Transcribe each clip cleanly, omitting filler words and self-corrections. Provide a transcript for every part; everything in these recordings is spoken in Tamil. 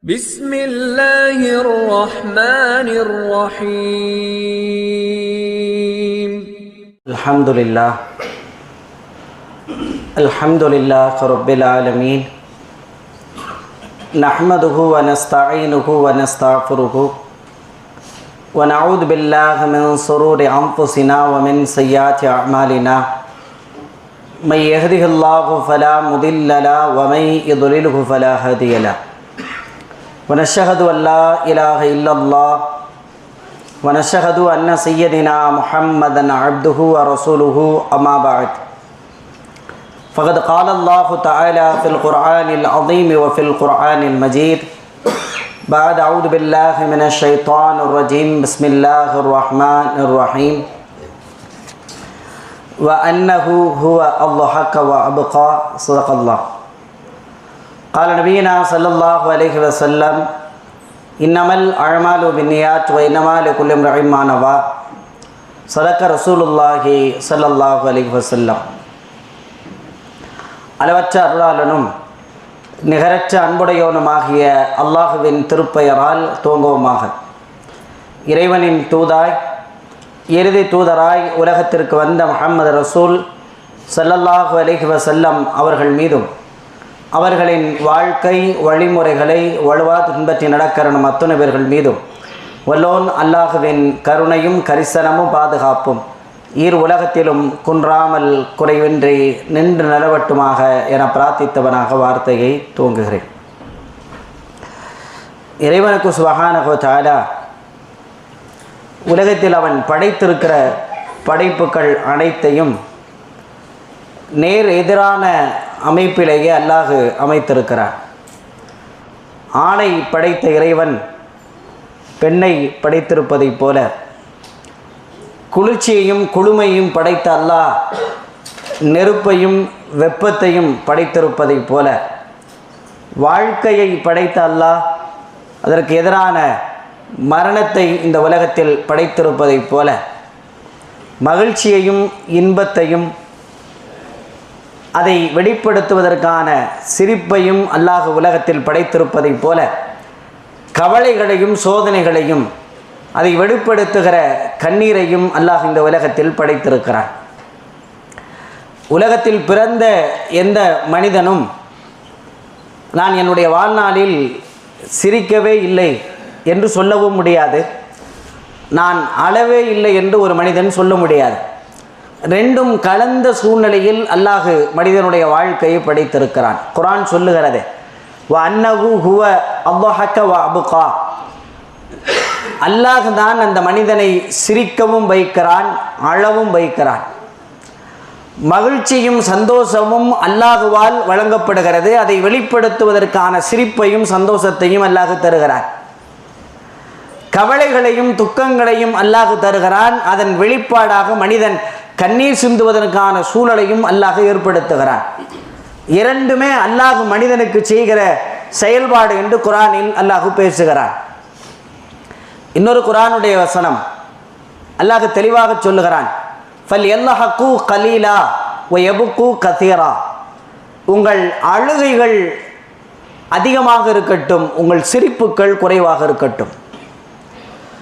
بسم الله الرحمن الرحيم الحمد لله رب العالمين نحمده ونستعينه ونستغفره ونعوذ بالله من شرور أنفسنا ومن سيئات أعمالنا من يهده الله فلا مضل له ومن يضلله فلا هادي له ونشهد أن لا إله إلا الله ونشهد أن سيدنا محمدا عبده ورسوله أما بعد فقد قال الله تعالى في القرآن العظيم وفي القرآن المجيد بعد أعوذ بالله من الشيطان الرجيم بسم الله الرحمن الرحيم وأنه هو أضحك وأبقى صدق الله قال نبينا صلى الله عليه وسلم إنما الأعمال بالنيات وإنما لكل امرئ ما نوى صدق رسول الله صلى الله عليه وسلم. அளவற்ற அருளாளனும் நிகரற்ற அன்புடையவனுமாகிய அல்லாஹுவின் திருப்பெயரால் துவங்குவோமாக. இறைவனின் தூதாய் இறுதி தூதராய் உலகத்திற்கு வந்த முஹம்மது ரசூல் ஸல்லல்லாஹு அலைஹி வஸல்லம் அவர்கள் மீதும் அவர்களின் வாழ்க்கை வழிமுறைகளை வலுவா பின்பற்றி நடக்கிற நம் அத்துணை பேர்கள் மீதும் வல்லோன் அல்லாஹுவின் கருணையும் கரிசனமும் பாதுகாப்பும் உலகத்திலும் குன்றாமல் குறைவின்றி நின்று நிலவட்டுமாக என பிரார்த்தித்தவனாக வார்த்தையை துவங்குகிறேன். இறைவனுக்கு சுப்ஹானஹு வ தஆலா உலகத்தில் அவன் படைத்திருக்கிற படைப்புகள் அனைத்தையும் நேர் எதிரான அமைப்பிலேயே அல்லாஹ் அமைத்திருக்கிறார். ஆணை படைத்த இறைவன் பெண்ணை படைத்திருப்பதைப் போல, குளிர்ச்சியையும் குளுமையும் படைத்த அல்லாஹ் நெருப்பையும் வெப்பத்தையும் படைத்திருப்பதைப் போல, வாழ்க்கையை படைத்த அல்லாஹ் அதற்கு எதிரான மரணத்தை இந்த உலகத்தில் படைத்திருப்பதைப் போல, மகிழ்ச்சியையும் இன்பத்தையும் அதை வெளிப்படுத்துவதற்கான சிரிப்பையும் அல்லாஹ் உலகத்தில் படைத்திருப்பதைப் போல, கவலைகளையும் சோதனைகளையும் அதை வெளிப்படுத்துகிற கண்ணீரையும் அல்லாஹ் இந்த உலகத்தில் படைத்திருக்கிறான். உலகத்தில் பிறந்த எந்த மனிதனும் நான் என்னுடைய வாழ்நாளில் சிரிக்கவே இல்லை என்று சொல்லவும் முடியாது, நான் அழவே இல்லை என்று ஒரு மனிதன் சொல்ல முடியாது. ரெண்டும் கலந்த சூழ்நிலையில் அல்லாஹ் மனிதனுடைய வாழ்க்கையை படைத்திருக்கிறான். குர்ஆன் சொல்லுகிறது, வ அன்னஹு ஹுவ அضحك வஅப்கா, அல்லாஹ் தான் அந்த மனிதனை சிரிக்கவும் வைக்கிறான், அழவும் வைக்கிறான். மகிழ்ச்சியும் சந்தோஷமும் அல்லாஹுவால் வழங்கப்படுகிறது. அதை வெளிப்படுத்துவதற்கான சிரிப்பையும் சந்தோஷத்தையும் அல்லாஹ் தருகிறான். கவலைகளையும் துக்கங்களையும் அல்லாஹ் தருகிறான். அதன் வெளிப்பாடாக மனிதன் கண்ணீர் சிந்துவதற்கான சூழலையும் அல்லாஹ் ஏற்படுத்துகிறான். இரண்டுமே அல்லாஹ் மனிதனுக்கு செய்கிற செயல்பாடு என்று குர்ஆனில் அல்லாஹ் பேசுகிறான். இன்னொரு குர்ஆனுடைய வசனம் அல்லாஹ் தெளிவாக சொல்லுகிறான், ஃபல் யல்ஹகு கலீலா வ யப்கு கதீரா, உங்கள் அழுகைகள் அதிகமாக இருக்கட்டும், உங்கள் சிரிப்புகள் குறைவாக இருக்கட்டும்.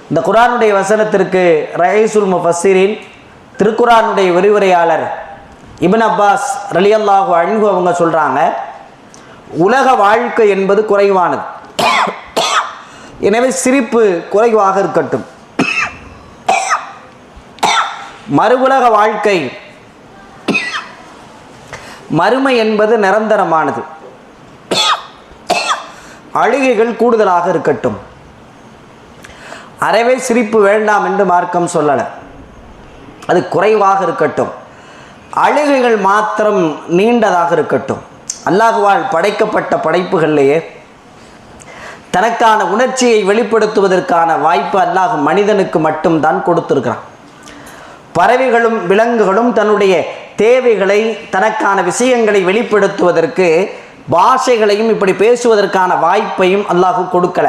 இந்த குர்ஆனுடைய வசனத்திற்கு ரயீசுல் முஃபஸ்ஸிரீன் திருக்குர்ஆனுடைய விரிவுரையாளர் இப்னு அப்பாஸ் ரலியல்லாஹு அன்ஹு அவங்க சொல்கிறாங்க, உலக வாழ்க்கை என்பது குறைவானது, எனவே சிரிப்பு குறைவாக இருக்கட்டும். மறுவுலக வாழ்க்கை மறுமை என்பது நிரந்தரமானது, அழுகைகள் கூடுதலாக இருக்கட்டும். அறவே சிரிப்பு வேண்டாம் என்று மார்க்கம் சொல்லலை, அது குறைவாக இருக்கட்டும். அழுகைகள் மாத்திரம் நீண்டதாக இருக்கட்டும். அல்லாஹுவால் படைக்கப்பட்ட படைப்புகளிலேயே தனக்கான உணர்ச்சியை வெளிப்படுத்துவதற்கான வாய்ப்பு அல்லாஹ் மனிதனுக்கு மட்டும்தான் கொடுத்திருக்கிறான். பறவைகளும் விலங்குகளும் தன்னுடைய தேவைகளை, தனக்கான விஷயங்களை வெளிப்படுத்துவதற்கு பாஷைகளையும் இப்படி பேசுவதற்கான வாய்ப்பையும் அல்லாஹ் கொடுக்கல.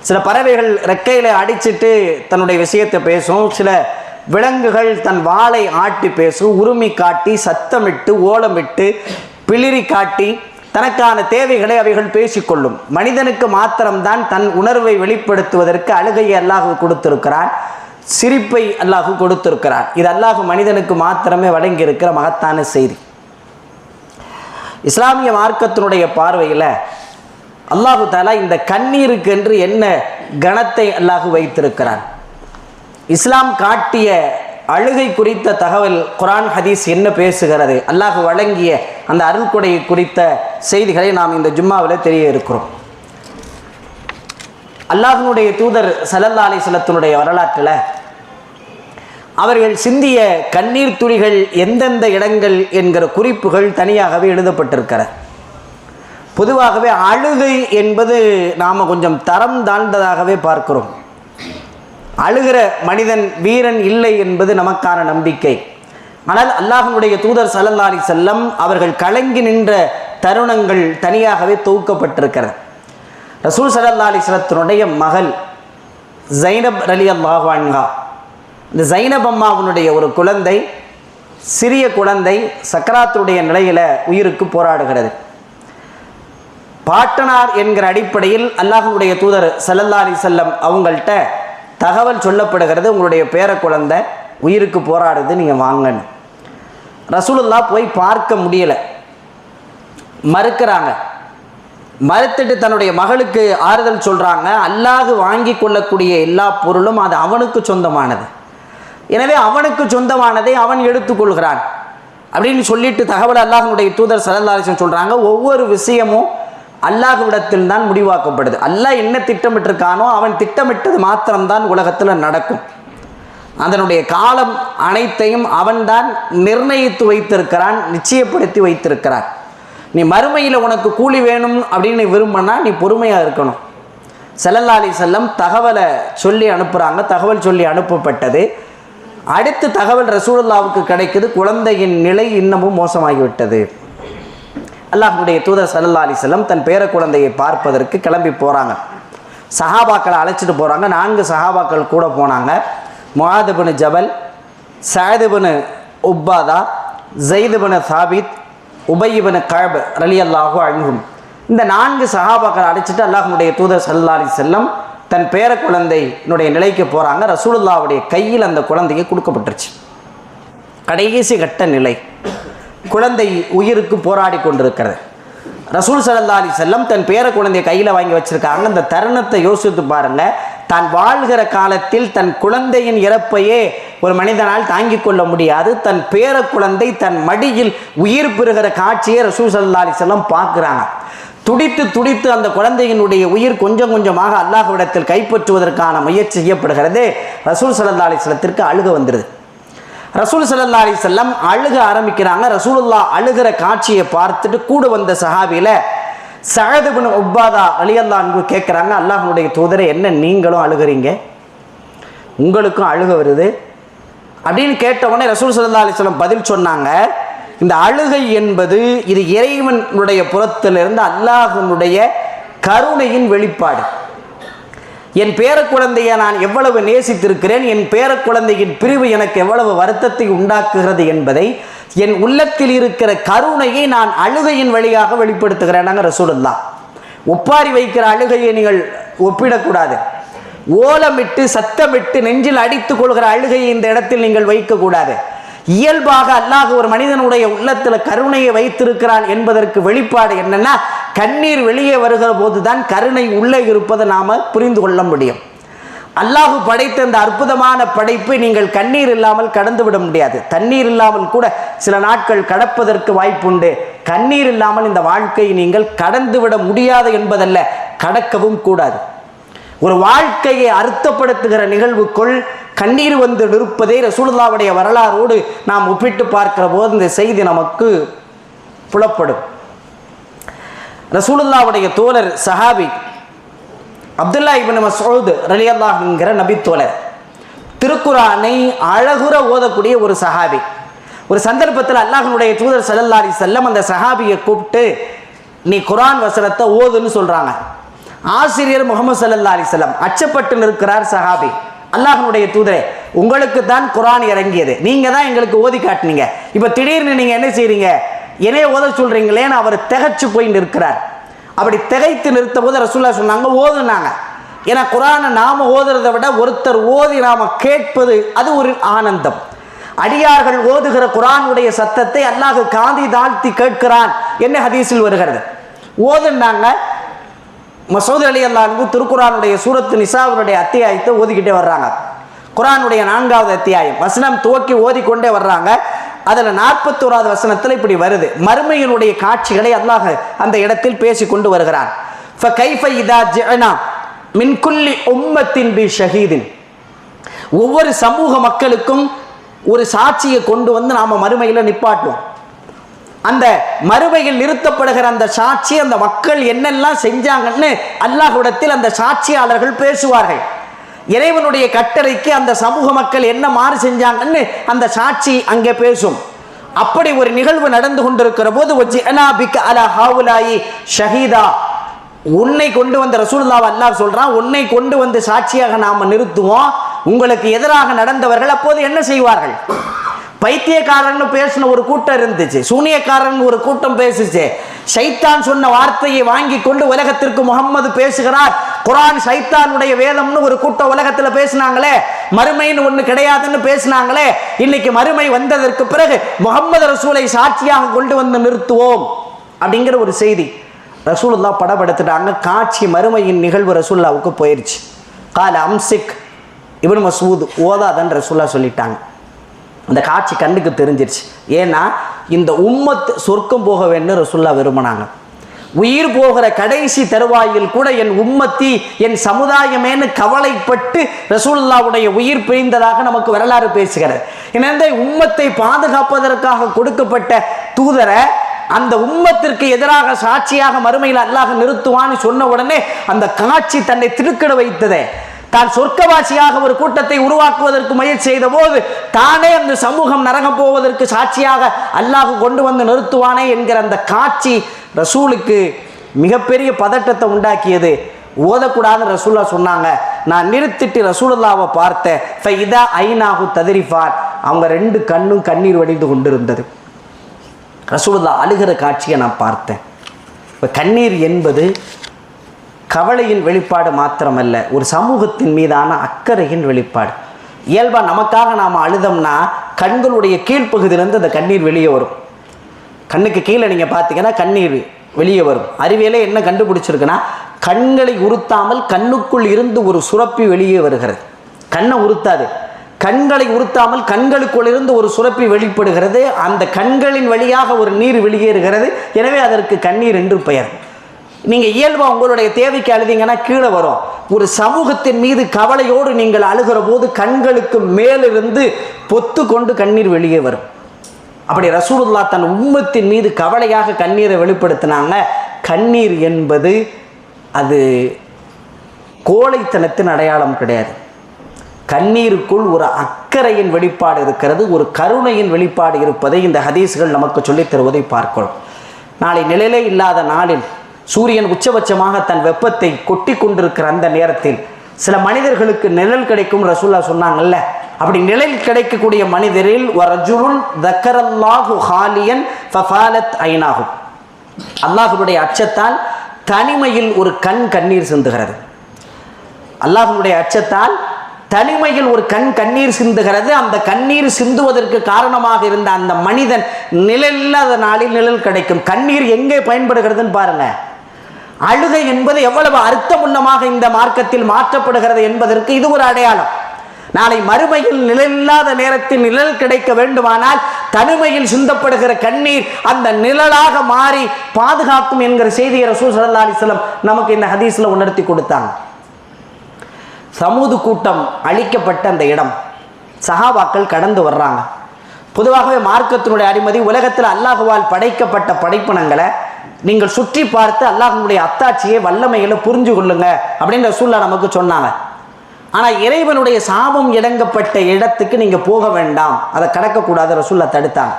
சில பறவைகள் ரெக்கையில் அடிச்சுட்டு தன்னுடைய விஷயத்தை பேசும், சில விலங்குகள் தன் வாளை ஆட்டி பேசும், உருமி காட்டி சத்தமிட்டு ஓலமிட்டு பிளிரி காட்டி தனக்கான தேவைகளை அவைகள் பேசிக்கொள்ளும். மனிதனுக்கு மாத்திரம்தான் தன் உணர்வை வெளிப்படுத்துவதற்கு அழுகையை அல்லாஹ் கொடுத்திருக்கிறான், சிரிப்பை அல்லாஹ் கொடுத்திருக்கிறான். இது அல்லாஹ் மனிதனுக்கு மாத்திரமே வழங்கியிருக்கிற மகத்தான செய்தி. இஸ்லாமிய மார்க்கத்தினுடைய பார்வையில் அல்லாஹு தஆலா இந்த கண்ணீருக்கு என்று என்ன கணத்தை அல்லாஹ் வைத்திருக்கிறான். இஸ்லாம் காட்டிய அழுகை குறித்த தகவல் குர்ஆன் ஹதீஸ் என்ன பேசுகிறது, அல்லாஹ் வழங்கிய அந்த அருள்கொடை குறித்த செய்திகளை நாம் இந்த ஜும்மாவில் தெரிய இருக்கிறோம். அல்லாஹ்வுடைய தூதர் ஸல்லல்லாஹு அலைஹி வஸல்லத்தினுடைய வரலாற்றில் அவர்கள் சிந்திய கண்ணீர் துளிகள் எந்தெந்த இடங்கள் என்கிற குறிப்புகள் தனியாகவே எழுதப்பட்டிருக்கிறது. பொதுவாகவே அழுகை என்பது நாம் கொஞ்சம் தரம் தாழ்ந்ததாகவே பார்க்கிறோம். அழுகிற மனிதன் வீரன் இல்லை என்பது நமக்கான நம்பிக்கை. ஆனால் அல்லாஹ்வுடைய தூதர் ஸல்லல்லாஹு அலைஹி வஸல்லம் அவர்கள் கலங்கி நின்ற தருணங்கள் தனியாகவே தொகுக்கப்பட்டிருக்கிறது. ரசூல் ஸல்லல்லாஹு அலைஹி வஸல்லத்தினுடைய மகள் ஸைனப் ரலியல்லாஹு அன்ஹா, இந்த ஸைனப் அம்மாவுடைய ஒரு குழந்தை, சிறிய குழந்தை சக்கராத்துடைய நிலையில் உயிருக்கு போராடுகிறது. பாட்டனார் என்கிற அடிப்படையில் அல்லாஹ்வுடைய தூதர் ஸல்லல்லாஹு அலைஹி வஸல்லம் அவங்கள்ட்ட தகவல் சொல்லப்படுகிறது, உங்களுடைய பேர குழந்தை உயிருக்கு போராடுது, நீங்கள் வாங்கன்னு. ரசூலுல்லாஹ் போய் பார்க்க முடியலை, மறுக்கிறாங்க. மறுத்துட்டு தன்னுடைய மகளுக்கு ஆறுதல் சொல்கிறாங்க, அல்லாஹ் வாங்கி கொள்ளக்கூடிய எல்லா பொருளும் அது அவனுக்கு சொந்தமானது, எனவே அவனுக்கு சொந்தமானதை அவன் எடுத்துக்கொள்கிறான் அப்படின்னு சொல்லிட்டு தகவல் அல்லாஹ்வுடைய தூதர் ஸல்லல்லாஹு அலைஹி வஸல்லம் சொல்கிறாங்க. ஒவ்வொரு விஷயமும் அல்லாஹ்விடத்தில் தான் முடிவாக்கப்படுது. அல்லாஹ் என்ன திட்டமிட்டிருக்கானோ அவன் திட்டமிட்டது மாத்திரம்தான் உலகத்தில் நடக்கும். அதனுடைய காலம் அனைத்தையும் அவன்தான் நிர்ணயித்து வைத்திருக்கிறான், நிச்சயப்படுத்தி வைத்திருக்கிறான். நீ மறுமையில் உனக்கு கூலி வேணும் அப்படின்னு விரும்பினா நீ பொறுமையாக இருக்கணும். ஸல்லல்லாஹு அலைஹி வஸல்லம் தகவலை சொல்லி அனுப்புகிறாங்க. தகவல் சொல்லி அனுப்பப்பட்டது. அடுத்து தகவல் ரசூலுல்லாவுக்கு கிடைக்குது, குழந்தையின் நிலை இன்னமும் மோசமாகிவிட்டது. அல்லாஹ்வுடைய தூதர் ஸல்லல்லாஹு அலைஹி வஸல்லம் தன் பேர குழந்தையை பார்ப்பதற்கு கிளம்பி போகிறாங்க. சஹாபாக்களை அழைச்சிட்டு போகிறாங்க. 4 சஹாபாக்கள் கூட போனாங்க. முஆத் இப்னு ஜபல், சஅத் இப்னு உப்பாதா, ஸைத் இப்னு சாபித், உபய் இப்னு கஅப் ரலியல்லாஹு அன்ஹும். இந்த 4 சஹாபாக்களை அழைச்சிட்டு அல்லாஹ்வுடைய தூதர் ஸல்லல்லாஹு அலைஹி வஸல்லம் தன் பேர குழந்தையினுடைய நிலைக்கு போகிறாங்க. ரசூலுல்லாவுடைய கையில் அந்த குழந்தையை கொடுக்கப்பட்டுருச்சு. கடைசி கட்ட நிலை, குழந்தை உயிருக்கு போராடி கொண்டிருக்கிறது. ரசூல் ஸல்லல்லாஹு அலைஹி வஸல்லம் தன் பேர குழந்தையை கையில் வாங்கி வச்சிருக்காங்க. அந்த தருணத்தை யோசித்து பாருங்க. தான் வாழ்கிற காலத்தில் தன் குழந்தையின் இறப்பையே ஒரு மனிதனால் தாங்கிக் கொள்ள முடியாது. தன் பேர குழந்தை தன் மடியில் உயிர் பெறுகிற காட்சியை ரசூல் ஸல்லல்லாஹு அலைஹி வஸல்லம் பார்க்குறாங்க. துடித்து துடித்து அந்த குழந்தையினுடைய உயிர் கொஞ்சம் கொஞ்சமாக அல்லாஹ்விடத்தில் கைப்பற்றுவதற்கான முயற்சி செய்யப்படுகிறது. ரசூல் ஸல்லல்லாஹு அலைஹி வஸல்லத்திற்கு அழுக வந்துடுது. ரசூல் ஸல்லல்லாஹு அலைஹி வஸல்லம் அழுக ஆரம்பிக்கிறாங்க. ரசூலுல்லாஹ் அழுகிற காட்சியை பார்த்துட்டு கூட வந்த சஹாபியில் சஅத் இப்னு உப்பாதா ரலியல்லாஹு அன்ஹு கேட்குறாங்க, அல்லாஹ்வுடைய தூதரை, என்ன நீங்களும் அழுகிறீங்க, உங்களுக்கும் அழுக வருது அப்படின்னு கேட்டவுடனே ரசூல் ஸல்லல்லாஹு அலைஹி வஸல்லம் பதில் சொன்னாங்க, இந்த அழுகை என்பது இது இறைவனுடைய புறத்திலிருந்து அல்லாஹ்வுடைய கருணையின் வெளிப்பாடு. என் பேர குழந்தையை நான் எவ்வளவு நேசித்திருக்கிறேன், என் பேர குழந்தையின் பிரிவு எனக்கு எவ்வளவு வருத்தத்தை உண்டாக்குகிறது என்பதை, என் உள்ளத்தில் இருக்கிற கருணையை நான் அழுகையின் வழியாக வெளிப்படுத்துகிறேன். ரசூலுல்லாஹ் ஒப்பாரி வைக்கிற அழுகையை நீங்கள் ஒப்பிடக்கூடாது. ஓலமிட்டு சத்தமிட்டு நெஞ்சில் அடித்துக் கொள்கிற அழுகையை இந்த இடத்தில் நீங்கள் வைக்கக்கூடாது. இயல்பாக அல்லாஹ் ஒரு மனிதனுடைய உள்ளத்தில் கருணையை வைத்திருக்கிறான் என்பதற்கு வெளிப்பாடு என்னன்னா, கண்ணீர் வெளியே வருகிற போதுதான் கருணை உள்ளே இருப்பதை நாம புரிந்து கொள்ள முடியும். அல்லாஹ் படைத்த இந்த அற்புதமான படைப்பை நீங்கள் கண்ணீர் இல்லாமல் கடந்து விட முடியாது. தண்ணீர் இல்லாமல் கூட சில நாட்கள் கடப்பதற்கு வாய்ப்புண்டு. கண்ணீர் இல்லாமல் இந்த வாழ்க்கையை நீங்கள் கடந்து விட முடியாது என்பதல்ல, கடக்கவும் கூடாது. ஒரு வாழ்க்கையை அர்த்தப்படுத்துகிற நிகழ்வுக்குள் கண்ணீர் வந்து நிற்பதை ரசூலுல்லாஹ்வுடைய வரலாறோடு நாம் ஒப்பிட்டு பார்க்கிற போது இந்த செய்தி நமக்கு புலப்படும். ரசூலுல்லாஹ்வுடைய தோழர் சஹாபி அப்துல்லா இப்னு மஸ்ஊத் ரலியல்லாஹு என்கிற நபி தோழர், திருக்குரானை அழகுற ஓதக்கூடிய ஒரு சஹாபி. ஒரு சந்தர்ப்பத்தில் அல்லாஹ்வுடைய தூதர் ஸல்லல்லாஹு அலைஹி வஸல்லம் அந்த சஹாபியை கூப்பிட்டு, நீ குரான் வசனத்தை ஓதுன்னு சொல்றாங்க. ஆசிரியர் முஹம்மது ஸல்லல்லாஹு அலைஹி வஸல்லம் அச்சப்பட்டு நிற்கிறார். சஹாபி, அல்லாஹ்வுடைய தூதரே, உங்களுக்கு தான் குரான் இறங்கியது, நீங்க தான் எங்களுக்கு ஓதி காட்டினீங்க, இப்போ திடீர்னு நீங்க என்ன செய்றீங்க, என்னைய ஓத சொல்கிறீங்களேன்னு அவர் திகைச்சு போய் நிற்கிறார். அப்படி திகைத்து நிறுத்த போது ரசூலுல்லாஹ் சொன்னாங்க, ஓதுனாங்க. ஏன்னா குர்ஆனை நாம் ஓதுறதை விட ஒருத்தர் ஓதி நாம் கேட்பது அது ஒரு ஆனந்தம். அடியார்கள் ஓதுகிற குர்ஆனுடைய சத்தத்தை அல்லாஹ் காதி தாழ்த்தி கேட்கிறான் என்ன ஹதீஸில் வருகிறது. ஓதுனாங்க. மசூத் ரலியல்லாஹு அன்ஹு திருக்குர்ஆனுடைய சூரத்து நிசாவுடைய அத்தியாயத்தை ஓதிக்கிட்டே வர்றாங்க. குர்ஆனுடைய 4வது அத்தியாயம் வசனம் துவக்கி ஓதிக்கொண்டே வர்றாங்க. அதில் 41வது வசனத்தில் இப்படி வருது. மறுமையினுடைய காட்சிகளை அல்லாஹ் அந்த இடத்தில் பேசிக்கொண்டு வருகிறான். ஃபகைஃப இதா ஜஅனா மின் குல்லி உம்மத்தின் பி ஷஹீதின், ஒவ்வொரு சமூக மக்களுக்கும் ஒரு சாட்சியை கொண்டு வந்து நாம் மறுமையில் நிப்பாட்டுவோம். அந்த மறுமையில் நிறுத்தப்படுகிற அந்த சாட்சி அந்த மக்கள் என்னெல்லாம் செஞ்சாங்கன்னு அல்லாஹ்விடத்தில் அந்த சாட்சியாளர்கள் பேசுவார்கள். இறைவனுடைய கட்டளைக்கு அந்த சமூக மக்கள் என்ன மாறு செஞ்சாங்கன்னு அந்த சாட்சி அங்கே பேசும். அப்படி ஒரு நிகழ்வு நடந்து கொண்டிருக்கிற போது ஷஹீதா, உன்னை கொண்டு வந்த ரசூலுல்லாஹ் அல்லாஹ் சொல்றான், உன்னை கொண்டு வந்து சாட்சியாக நாம நிறுத்துவோம். உங்களுக்கு எதிராக நடந்தவர்கள் அப்போது என்ன செய்வார்கள்? பைத்தியக்காரன் பேசின ஒரு கூட்டம் இருந்துச்சு, சூனியக்காரன் ஒரு கூட்டம் பேசுச்சு. ஷைத்தான் சொன்ன வார்த்தையை வாங்கி கொண்டு உலகத்திற்கு முகம்மது பேசுகிறார், குர்ஆன் ஷைத்தானுடைய வேதம்னு ஒரு கூட்டம் உலகத்தில் பேசினாங்களே, மறுமைன்னு ஒன்று கிடையாதுன்னு பேசினாங்களே. இன்னைக்கு மறுமை வந்ததற்கு பிறகு முகம்மது ரசூலை சாட்சியாக கொண்டு வந்து நிறுத்துவோம் அப்படிங்கிற ஒரு செய்தி ரசூலுல்லாஹ் படப்படுத்திட்டாங்க. காட்சி மறுமையின் நிகழ்வு ரசூலுல்லாஹ்வுக்கு போயிடுச்சு. கால அம்சிக் இப்னு மஸ்ஊத் ஓதாதன் ரசூலுல்லாஹ் சொல்லிட்டாங்க. அந்த காட்சி கண்ணுக்கு தெரிஞ்சிருச்சு. ஏன்னா இந்த உம்மத் சொர்க்கம் போக வேண்டும் ரசூலுல்லாஹ் விரும்பினாங்க. உயிர் போகிற கடைசி தருவாயில் கூட என் உம்மத்தி என் சமுதாயமேன்னு கவலைப்பட்டு ரசூலுல்லாஹ்வுடைய உயிர் பிரிந்ததாக நமக்கு வரலாறு பேசுகிறது. இந்த உம்மத்தை பாதுகாப்பதற்காக கொடுக்கப்பட்ட தூதரை அந்த உம்மத்திற்கு எதிராக சாட்சியாக மறுமையில் அல்லாஹ் நிறுத்துவான்னு சொன்ன உடனே அந்த காட்சி தன்னை திடுக்கிட வைத்ததே. தான் சொர்க்கவாசியாக ஒரு கூட்டத்தை உருவாக்குவதற்கு முயற்சி செய்த போது தானே அந்த சமூகம் நரகம் போவதற்கு சாட்சியாக அல்லாஹ் கொண்டு வந்து நிறுத்துவானே என்கிற அந்த காட்சி ரசூலுக்கு மிகப்பெரிய பதட்டத்தை உண்டாக்கியது. ஓதக்கூடாதுன்னு ரசூலுல்லாஹ் சொன்னாங்க. நான் நிறுத்திட்டு ரசூலுல்லாஹ்வை பார்த்தேன். ஃபைதா ஐனாஹு தத்ரிஃபான், அவங்க 2 கண்ணும் கண்ணீர் வடிந்து கொண்டிருந்தது. ரசூலுல்லாஹ் அழுகிற காட்சியை நான் பார்த்தேன். இப்போ கண்ணீர் என்பது கவலையின் வெளிப்பாடு மாத்திரமல்ல, ஒரு சமூகத்தின் மீதான அக்கறையின் வெளிப்பாடு. இயல்பாக நமக்காக நாம் அழுதோம்னா கண்களுடைய கீழ்ப்பகுதியிலேருந்து அந்த கண்ணீர் வெளியே வரும். கண்ணுக்கு கீழே நீங்கள் பார்த்தீங்கன்னா கண்ணீர் வெளியே வரும். அறிவியலே என்ன கண்டுபிடிச்சிருக்குன்னா, கண்களை உறுத்தாமல் கண்ணுக்குள் இருந்து ஒரு சுரப்பி வெளியே வருகிறது. கண்ணை உறுத்தாது, கண்களை உறுத்தாமல் கண்களுக்குள் இருந்து ஒரு சுரப்பி வெளிப்படுகிறது. அந்த கண்களின் வழியாக ஒரு நீர் வெளியேறுகிறது. எனவே அதற்கு கண்ணீர் என்று பெயர். நீங்கள் இயல்பாக உங்களுடைய தேவைக்கு அழுதிங்கன்னா கீழே வரும். ஒரு சமூகத்தின் மீது கவலையோடு நீங்கள் அழுகிற போது கண்களுக்கு மேலிருந்து பொத்து கொண்டு கண்ணீர் வெளியே வரும். அப்படி ரசூலுல்லாஹ் தன் உம்மத்தின் மீது கவலையாக கண்ணீரை வெளிப்படுத்தினாங்க. கண்ணீர் என்பது அது கோழைத்தனத்தின் அடையாளம் கிடையாது. கண்ணீருக்குள் ஒரு அக்கறையின் வெளிப்பாடு இருக்கிறது, ஒரு கருணையின் வெளிப்பாடு இருப்பதை இந்த ஹதீஸ்கள் நமக்கு சொல்லித் தருவதை பார்க்கிறோம். நாளை நிழலே இல்லாத நாளில் சூரியன் உச்சபட்சமாக தன் வெப்பத்தை கொட்டி கொண்டிருக்கிற அந்த நேரத்தில் சில மனிதர்களுக்கு நிழல் கிடைக்கும் ரசூலுல்லாஹ் சொன்னாங்கல்ல. அப்படி நிழல் கிடைக்கக்கூடிய மனிதரில் வரஜுலுன் தக்கரல்லாஹு ஹாலியன் ஃபஃபாலத் ஐனாஹு, அல்லாஹ்வுடைய அச்சத்தால் தனிமையில் ஒரு கண்ணீர் சிந்துகிறது. அல்லாஹ்வுடைய அச்சத்தால் தனிமையில் ஒரு கண்ணீர் சிந்துகிறது. அந்த கண்ணீர் சிந்துவதற்கு காரணமாக இருந்த அந்த மனிதன் நிழல் இல்லாத நாளில் நிழல் கிடைக்கும். கண்ணீர் எங்கே பயன்படுகிறதுன்னு பாருங்க. அழுகை என்பது எவ்வளவு அர்த்தமுள்ளமாக இந்த மார்க்கத்தில் மாற்றப்படுகிறது என்பதற்கு இது ஒரு அடையாளம். நாளை மறுமையில் நிழல் இல்லாத நேரத்தில் நிழல் கிடைக்க வேண்டுமானால் தனிமையில் சிந்தப்படுகிற கண்ணீர் அந்த நிழலாக மாறி பாதுகாக்கும் என்கிற செய்தியை ரசூல் ஸல்லல்லாஹு அலைஹி வஸல்லம் நமக்கு இந்த ஹதீஸ்ல உணர்த்தி கொடுத்தாங்க. சமூது கூட்டம் அழிக்கப்பட்ட அந்த இடம் சஹாபாக்கள் கடந்து வர்றாங்க. பொதுவாகவே மார்க்கத்தினுடைய அடிமதி உலகத்தில் அல்லாஹுவால் படைக்கப்பட்ட படைப்பினங்களை நீங்கள் சுற்றி பார்த்து அல்லாஹ்வுடைய அத்தாட்சியை வல்லமைகளை புரிஞ்சு கொள்ளுங்க அப்படின்னு ரசூலுல்லாஹ் நமக்கு சொன்னாங்க. ஆனால் இறைவனுடைய சாபம் இடங்கப்பட்ட இடத்துக்கு நீங்கள் போக வேண்டாம், அதை கடக்கக்கூடாது ரசூலுல்லாஹ் தடுத்தாங்க.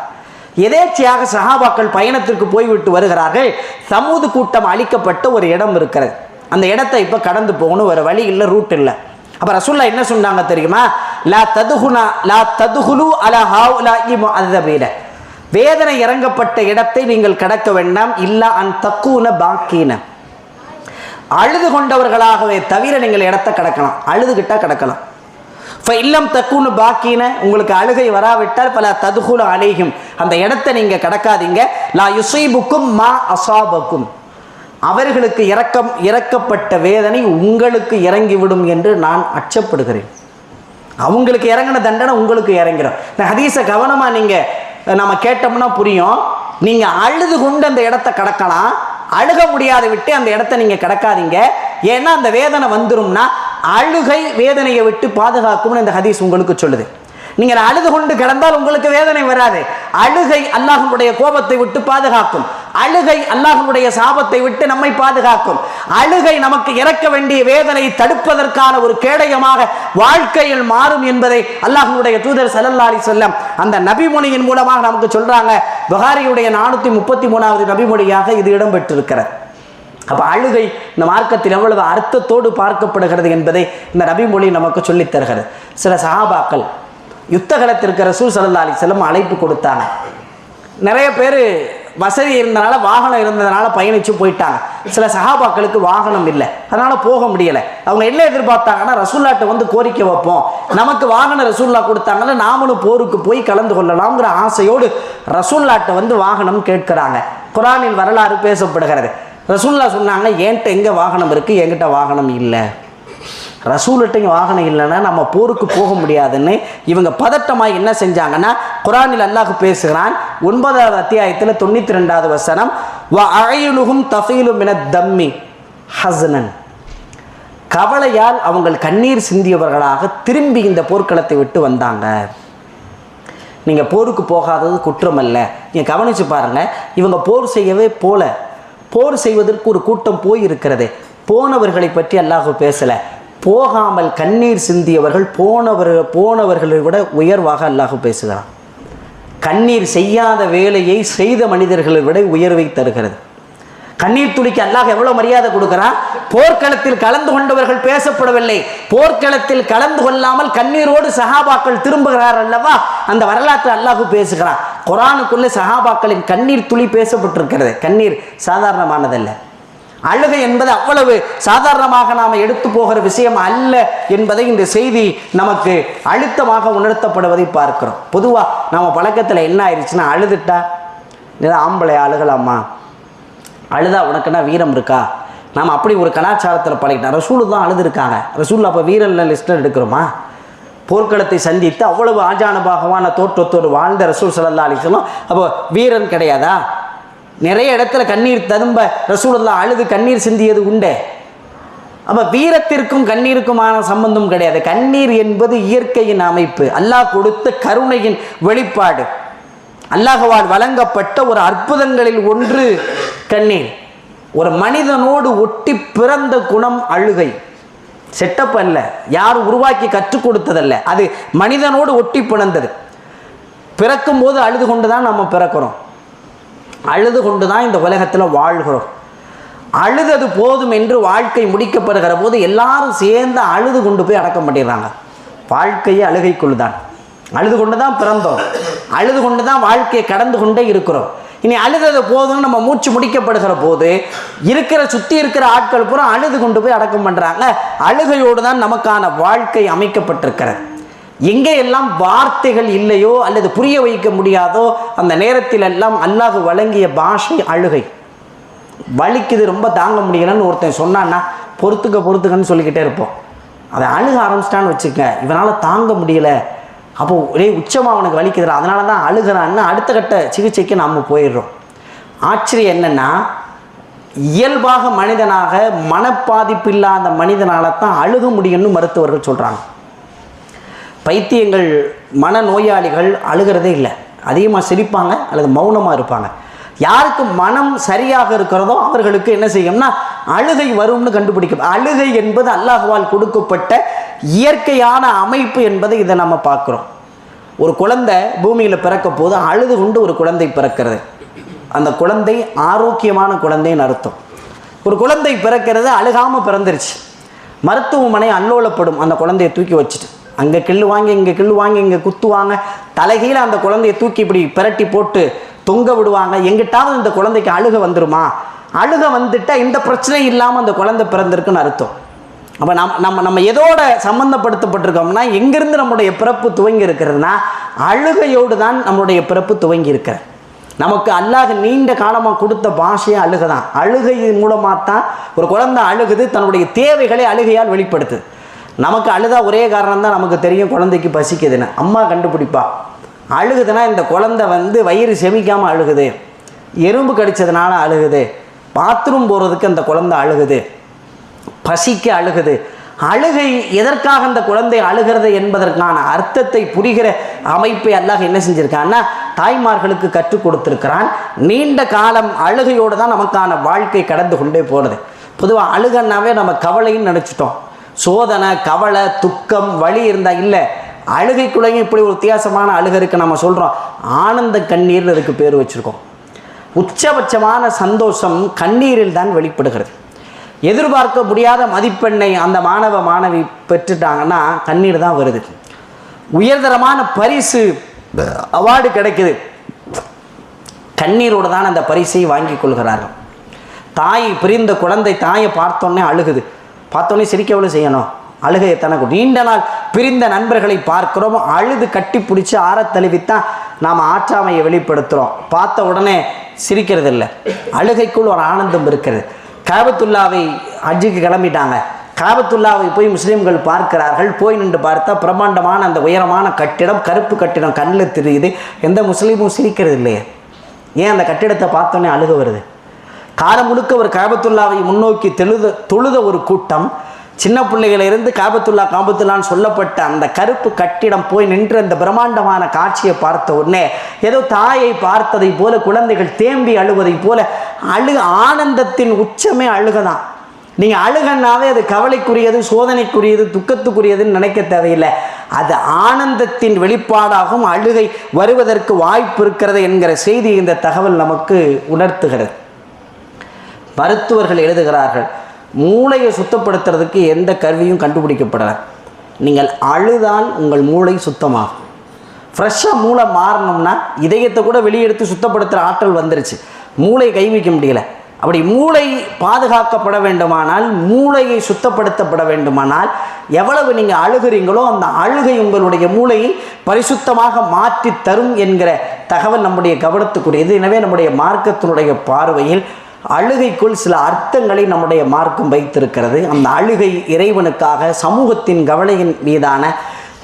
எதேச்சையாக சஹாபாக்கள் பயணத்திற்கு போய்விட்டு வருகிறார்கள். சமூது கூட்டம் அழிக்கப்பட்ட ஒரு இடம் இருக்கிறது. அந்த இடத்தை இப்போ கடந்து போகணும், வேறு வழி இல்லை, ரூட் இல்லை. அப்போ ரசூலுல்லாஹ் என்ன சொன்னாங்க தெரியுமா? லா ததுகுலு அலா ஹாஉலாஇ முஅzzபீன, வேதனை இறங்கப்பட்ட இடத்தை நீங்கள் கடக்க வேண்டாம். இல்லா அன் தக்கூன பாக்கீன, அழுது கொண்டவர்களாகவே தவிர நீங்கள் இடத்தை கடக்கலாம். அழுதுகிட்டா கடக்கலாம். இல்லம் தக்குன்னு பாக்கின, உங்களுக்கு அழுகை வராவிட்டால் பல ததுகுல அலைகும், அந்த இடத்தை நீங்க கடக்காதீங்க. லா யுசீபுக்கும் மா அசாபக்கும், அவர்களுக்கு இறக்கப்பட்ட வேதனை உங்களுக்கு இறங்கிவிடும் என்று நான் அச்சப்படுகிறேன். அவங்களுக்கு இறங்கின தண்டனை உங்களுக்கு இறங்கிடும். இந்த ஹதீஸை கவனமா நீங்க நம்ம கேட்டோம்னா புரியும். நீங்க அழுது கொண்டு அந்த இடத்தை கடக்கலாம், அழுக முடியாத விட்டு அந்த இடத்தை நீங்க கடக்காதீங்க. ஏன்னா அந்த வேதனை வந்துரும்னா அழுகை வேதனையை விட்டு பாதுகாக்கும்னு இந்த ஹதீஸ் உங்களுக்கு சொல்லுது. நீங்கள் அழுது கொண்டு கிடந்தால் உங்களுக்கு வேதனை வராது. அழுகை அல்லாஹ்வுடைய கோபத்தை விட்டு பாதுகாக்கும். அழுகை அல்லாஹ்வுடைய சாபத்தை விட்டு நம்மை பாதுகாக்கும். அழுகை நமக்கு இறக்க வேண்டிய வேதனை தடுப்பதற்கான ஒரு கேடயமாக வாழ்க்கையில் மாறும் என்பதை அல்லாஹ்வுடைய தூதர் ஸல்லல்லாஹு அலைஹி வஸல்லம் அந்த நபிமொழியின் மூலமாக நமக்கு சொல்றாங்க. புகாரியுடைய 433வது நபிமொழியாக இது இடம்பெற்றிருக்கிறது. அப்போ அழுகை இந்த மார்க்கத்தில் எவ்வளவு அர்த்தத்தோடு பார்க்கப்படுகிறது என்பதை இந்த நபிமொழி நமக்கு சொல்லித் தருகிறது. சில சஹாபாக்கள் யுத்தகலத்திற்கு ரசூல் ஸல்லல்லாஹு அலைஹி வஸல்லம் அழைப்பு கொடுத்தாங்க. நிறைய பேர் வசதி இருந்தனால, வாகனம் இருந்ததுனால பயணித்து போயிட்டாங்க. சில சஹாபாக்களுக்கு வாகனம் இல்லை, அதனால போக முடியலை. அவங்க என்ன எதிர்பார்த்தாங்கன்னா, ரசூல்லாட்ட வந்து கோரிக்கை வைப்போம், நமக்கு வாகனம் ரசூல்லா கொடுத்தாங்கன்னா நாமளும் போருக்கு போய் கலந்து கொள்ளலாம்ங்கிற ஆசையோடு ரசூல்லாட்ட வந்து வாகனம் கேட்கிறாங்க. குர்ஆனில் வரலாறு பேசப்படுகிறது. ரசூல்லா சொன்னாங்க, என்கிட்ட எங்கே வாகனம் இருக்குது, என்கிட்ட வாகனம் இல்லை. ரசூல்கிட்ட வாகனம் இல்லைன்னா நம்ம போருக்கு போக முடியாதுன்னு இவங்க பதட்டமாக என்ன செஞ்சாங்கன்னா, குர்ஆனில் அல்லாஹ் பேசுகிறான் 9வது அத்தியாயத்தில் 92வது வசனம், வ அயுலுஹும் தஃபீலு மினத் தம்மி ஹஸ்னன், கவலையால் அவங்க கண்ணீர் சிந்தியவர்களாக திரும்பி இந்த போர்க்களத்தை விட்டு வந்தாங்க. நீங்கள் போருக்கு போகாதது குற்றம் அல்ல. நீங்கள் கவனித்து பாருங்கள், இவங்க போர் செய்யவே போல, போர் செய்வதற்கு ஒரு கூட்டம் போயிருக்கிறது. போனவர்களை பற்றி அல்லாஹ் பேசலை. போகாமல் கண்ணீர் சிந்தியவர்கள் போனவர்களை விட உயர்வாக அல்லாஹ் பேசுகிறான். கண்ணீர் செய்யாத வேலையை செய்த மனிதர்களை விட உயர்வை தருகிறது. கண்ணீர் துளிக்கு அல்லாஹ் எவ்வளவு மரியாதை கொடுக்கிறான். போர்க்களத்தில் கலந்து கொண்டவர்கள் பேசப்படவில்லை. போர்க்களத்தில் கலந்து கொள்ளாமல் கண்ணீரோடு சஹாபாக்கள் திரும்புகிறார் அல்லவா, அந்த வரலாற்று அல்லாஹ் பேசுகிறான். குர்ஆனுக்குள்ள சஹாபாக்களின் கண்ணீர் துளி பேசப்பட்டிருக்கிறது. கண்ணீர் சாதாரணமானதல்ல. அழுகை என்பது அவ்வளவு சாதாரணமாக நாம் எடுத்து போகிற விஷயம் அல்ல என்பதை இந்த செய்தி நமக்கு அழுத்தமாக உணர்த்தப்படுவதை பார்க்கிறோம். பொதுவாக நம்ம பழக்கத்தில் என்ன ஆயிடுச்சுன்னா, அழுதுட்டா ஆம்பளை அழுகலாமா, அழுதா உனக்குன்னா வீரம் இருக்கா, நாம் அப்படி ஒரு கலாச்சாரத்தில் பழகிட்டோம். ரசூலு தான் அழுதுருக்காங்க. ரசூல் அப்போ வீரன்ல லிஸ்ட்டில் எடுக்கிறோமா? போர்க்களத்தை சந்தித்து அவ்வளவு ஆஜானுபாகமான தோற்றத்தோடு வாழ்ந்த ரசூல் ஸல்லல்லாஹு அலைஹி வஸல்லம் அப்போ வீரன் கிடையாதா? நிறைய இடத்துல கண்ணீர் ததும்ப ரசூலுல்லாஹ் அழுது கண்ணீர் சிந்தியது உண்டே. அப்போ வீரத்திற்கும் கண்ணீருக்குமான சம்பந்தம் கிடையாது. கண்ணீர் என்பது இயற்கையின் அமைப்பு, அல்லாஹ் கொடுத்த கருணையின் வெளிப்பாடு, அல்லாஹ்வால் வழங்கப்பட்ட ஒரு அற்புதங்களில் ஒன்று கண்ணீர். ஒரு மனிதனோடு ஒட்டி பிறந்த குணம் அழுகை. செட்டப் அல்ல, யார் உருவாக்கி கற்றுக் கொடுத்ததல்ல, அது மனிதனோடு ஒட்டி பிறந்தது. பிறக்கும் போது அழுது கொண்டு தான் நம்ம பிறக்கிறோம், அழுது கொண்டு தான் இந்த உலகத்தில் வாழ்கிறோம். அழுதது போதும் என்று வாழ்க்கை முடிக்கப்படுகிற போது எல்லாரும் சேர்ந்து அழுது கொண்டு போய் அடக்கம் பண்ணிடுறாங்க. வாழ்க்கையை அழுகைக்குள் தான், அழுது கொண்டு தான் பிறந்தோம், அழுது கொண்டு தான் வாழ்க்கையை கடந்து கொண்டே இருக்கிறோம். இனி அழுதது போதும்னு நம்ம மூச்சு முடிக்கப்படுகிற போது சுற்றி இருக்கிற ஆட்கள் பூரா அழுது கொண்டு போய் அடக்கம் பண்ணுறாங்க. அழுகையோடு தான் நமக்கான வாழ்க்கை அமைக்கப்பட்டிருக்கிறது. எங்கே எல்லாம் வார்த்தைகள் இல்லையோ அல்லது புரிய வைக்க முடியாதோ அந்த நேரத்தில் எல்லாம் அல்லாஹ் வழங்கிய பாஷை அழுகை. வலிக்குது, ரொம்ப தாங்க முடியலன்னு ஒருத்தன் சொன்னான்னா பொறுத்துக்கன்னு சொல்லிக்கிட்டே இருப்போம். அதை அழுக ஆரம்பிச்சிட்டான்னு வச்சுக்க, இவனால் தாங்க முடியல, அப்போ ஒரே உச்சமாக அவனுக்கு வலிக்குதுல, அதனால தான் அழுகிறான்னு அடுத்த கட்ட சிகிச்சைக்கு நாம் போயிடுறோம். ஆச்சரியம் என்னென்னா, இயல்பாக மனிதனாக மனப்பாதிப்பு இல்லாத மனிதனால தான் அழுக முடியும்னு மருத்துவர்கள் சொல்கிறாங்க. பைத்தியங்கள், மனநோயாளிகள் அழுகிறதே இல்லை, அதிகமாக சிரிப்பாங்க அல்லது மௌனமாக இருப்பாங்க. யாருக்கு மனம் சரியாக இருக்கிறதோ அவர்களுக்கு என்ன செய்யும்னா அழுகை வரும்னு கண்டுபிடிக்கும். அழுகை என்பது அல்லாஹ்வால் கொடுக்கப்பட்ட இயற்கையான அமைப்பு என்பதை இதை நம்ம பார்க்குறோம். ஒரு குழந்தை பூமியில் பிறக்க போது அழுது கொண்டு ஒரு குழந்தை பிறக்கிறது. அந்த குழந்தை ஆரோக்கியமான குழந்தைன்னு அர்த்தம். ஒரு குழந்தை பிறக்கிறது அழுகாமல் பிறந்துருச்சு, மருத்துவமனை அல்லோலப்படும் அந்த குழந்தையை தூக்கி வச்சுட்டு. அங்கே கிள்ளுவாங்க, இங்கே கிள்ளுவாங்க, இங்கே குத்துவாங்க, தலைகீழ அந்த குழந்தையை தூக்கி இப்படி பிரட்டி போட்டு தொங்க விடுவாங்க. எங்கிட்டாவது இந்த குழந்தைக்கு அழுக வந்துருமா? அழுக வந்துட்டால் இந்த பிரச்சனை இல்லாமல் அந்த குழந்தை பிறந்திருக்குன்னு அர்த்தம். அப்போ நம்ம எதோட சம்மந்தப்படுத்தப்பட்டிருக்கோம்னா, எங்கேருந்து நம்முடைய பிறப்பு துவங்கி இருக்கிறதுனா அழுகையோடு தான் நம்முடைய பிறப்பு துவங்கி இருக்கிறது. நமக்கு அல்லாஹ் நீண்ட காலமாக கொடுத்த பாஷையே அழுகை தான். அழுகை மூலமாக தான் ஒரு குழந்தை அழுகுது, தன்னுடைய தேவைகளை அழுகையால் வெளிப்படுத்துது. நமக்கு அழுதா ஒரே காரணம் தான் நமக்கு தெரியும், குழந்தைக்கு பசிக்குதுன்னு. அம்மா கண்டுபிடிப்பா. அழுகுதுன்னா இந்த குழந்தை வயிறு செமிக்காமல் அழுகுது, எறும்பு கடித்ததுனால அழுகுது, பாத்ரூம் போகிறதுக்கு அந்த குழந்தை அழுகுது, பசிக்க அழுகுது. அழுகை எதற்காக அந்த குழந்தை அழுகிறது என்பதற்கான அர்த்தத்தை புரிகிற அமைப்பை அல்லாஹ் என்ன செஞ்சிருக்கான்னா தாய்மார்களுக்கு கற்றுக் கொடுத்திருக்கிறான். நீண்ட காலம் அழுகையோடு தான் நமக்கான வாழ்க்கை கடந்து கொண்டே போகிறது. பொதுவாக அழுகன்னாவே நம்ம கவலைன்னு நினச்சிட்டோம். சோதனை, கவலை, துக்கம், வலி இருந்தால் இல்லை. அழுகைக்குள்ளேயும் இப்படி ஒரு வித்தியாசமான அழுகை இருக்குது. நம்ம சொல்கிறோம் ஆனந்த கண்ணீர்னு அதுக்கு பேர் வச்சுருக்கோம். உச்சபட்சமான சந்தோஷம் கண்ணீரில் தான் வெளிப்படுகிறது. எதிர்பார்க்க முடியாத மதிப்பெண்ணை அந்த மாணவ மாணவி பெற்றுட்டாங்கன்னா கண்ணீர் தான் வருது. உயர்தரமான பரிசு அவார்டு கிடைக்குது, கண்ணீரோடு தான் அந்த பரிசை வாங்கி கொள்கிறார்கள். தாய் பிரிந்த குழந்தை தாயை பார்த்தோன்னே அழுகுது. பார்த்தோன்னே சிரிக்க எவ்வளோ செய்யணும்? அழுகையை தனக்கு. நீண்ட நாள் பிரிந்த நண்பர்களை பார்க்கிறோம், அழுது கட்டி பிடிச்சி ஆறத்தழுவித்தான் நாம் ஆற்றாமையை வெளிப்படுத்துகிறோம். பார்த்த உடனே சிரிக்கிறது இல்லை, அழுகைக்குள் ஒரு ஆனந்தம் இருக்கிறது. காபத்துல்லாவை ஹஜ்ஜுக்கு கிளம்பிட்டாங்க. காபத்துல்லாவை போய் முஸ்லீம்கள் பார்க்கிறார்கள். போய் நின்று பார்த்தா பிரம்மாண்டமான அந்த உயரமான கட்டிடம், கருப்பு கட்டிடம் கண்ணில் தெரியுது. எந்த முஸ்லீமும் சிரிக்கிறது இல்லையே. ஏன் அந்த கட்டிடத்தை பார்த்தோன்னே அழுக வருது? காலம் முழுக்க ஒரு காபத்துல்லாவை முன்னோக்கி தொழுத ஒரு கூட்டம், சின்ன பிள்ளைகளிலிருந்து காபத்துல்லான்னு சொல்லப்பட்ட அந்த கருப்பு கட்டிடம் போய் நின்று அந்த பிரம்மாண்டமான காட்சியை பார்த்த உடனே ஏதோ தாயை பார்த்ததை போல குழந்தைகள் தேம்பி அழுவதை போல ஆனந்தத்தின் உச்சமே அழுகதான். நீங்கள் அழுகன்னாவே அது கவலைக்குரியது, சோதனைக்குரியது, துக்கத்துக்குரியதுன்னு நினைக்க தேவையில்லை. அது ஆனந்தத்தின் வெளிப்பாடாகவும் அழுகை வருவதற்கு வாய்ப்பு இருக்கிறது என்கிற செய்தி இந்த தகவல் நமக்கு உணர்த்துகிறது. மருத்துவர்கள் எழுதுகிறார்கள், மூளையை சுத்தப்படுத்துறதுக்கு எந்த கருவியும் கண்டுபிடிக்கப்படலை. நீங்கள் அழுதால் உங்கள் மூளை சுத்தமாகும். ஃப்ரெஷ்ஷாக மூளை மாறணும்னா இதயத்தை கூட வெளியெடுத்து சுத்தப்படுத்துகிற ஆற்றல் வந்துருச்சு. மூளை கை வைக்க முடியல. அப்படி மூளை பாதுகாக்கப்பட வேண்டுமானால், மூளையை சுத்தப்படுத்தப்பட வேண்டுமானால் எவ்வளவு நீங்கள் அழுகிறீங்களோ அந்த அழுகை உங்களுடைய மூளையை பரிசுத்தமாக மாற்றி தரும் என்கிற தகவல் நம்முடைய கவனத்துக்குரியது. எனவே நம்முடைய மார்க்கத்தினுடைய பார்வையில் அழுகைக்குள் சில அர்த்தங்களை நம்முடைய மார்க்கம் வைத்திருக்கிறது. அந்த அழுகை இறைவனுக்காக, சமூகத்தின் கவலையின் மீதான